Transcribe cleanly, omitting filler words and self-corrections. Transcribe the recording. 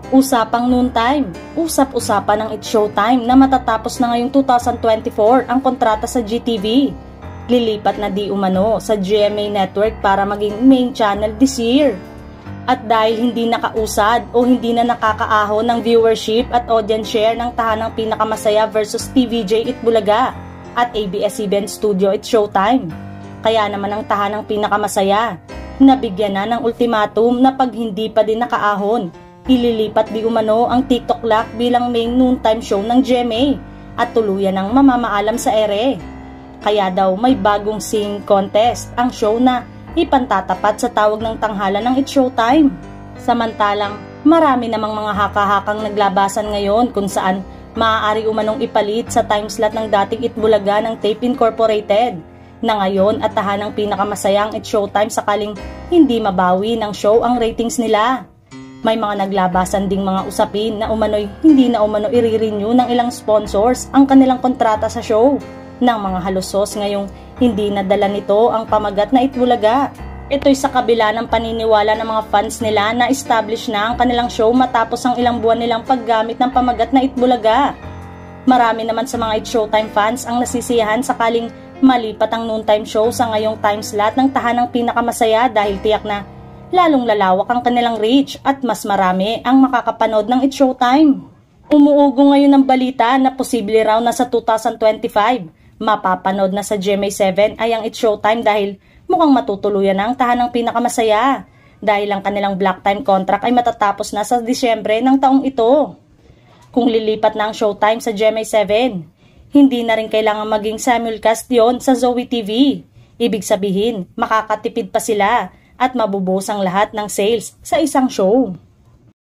Usapang noontime, usap-usapan ng It's Showtime na matatapos na ngayong 2024 ang kontrata sa GTV. Lilipat na di umano sa GMA Network para maging main channel this year. At dahil hindi nakausad o hindi na nakakaahon ng viewership at audience share ng tahanang pinakamasaya versus TVJ Itbulaga at ABS-CBN Studio It's Showtime. Kaya naman ang tahanang pinakamasaya, nabigyan na ng ultimatum na pag hindi pa din nakaahon, ililipat di umano ang TikTok Lock bilang main noontime show ng GMA at tuluyan ng mamamaalam sa ere. Kaya daw may bagong singing contest ang show na ipantatapat sa tawag ng tanghalan ng It's Showtime. Samantalang marami namang mga haka-hakang naglabasan ngayon kung saan maaari umanong ipalit sa timeslot ng dating Itbulaga ng Tape Incorporated na ngayon at tahanang pinakamasayang It's Showtime sakaling hindi mabawi ng show ang ratings nila. May mga naglabasan ding mga usapin na umano'y hindi na umano i-renew ng ilang sponsors ang kanilang kontrata sa show ng mga halusos ngayong hindi nadala nito ang pamagat na Itbulaga. Ito'y sa kabila ng paniniwala ng mga fans nila na establish na ang kanilang show matapos ang ilang buwan nilang paggamit ng pamagat na Itbulaga. Marami naman sa mga It's Showtime fans ang nasisiyahan sakaling malipat ang noontime show sa ngayong time slot ng tahanang pinakamasaya dahil tiyak na lalong lalawak ang kanilang reach at mas marami ang makakapanood ng It's Showtime. Umuugo ngayon ng balita na posible raw na sa 2025 mapapanood na sa GMA7 ay ang It's Showtime dahil mukhang matutuluyan na ang tahanang pinakamasaya dahil ang kanilang block time contract ay matatapos na sa Disyembre ng taong ito. Kung lilipat na ang Showtime sa GMA7, hindi na rin kailangan maging simulcast yon sa Zoe TV. Ibig sabihin, makakatipid pa sila at mabubuhos ang lahat ng sales sa isang show.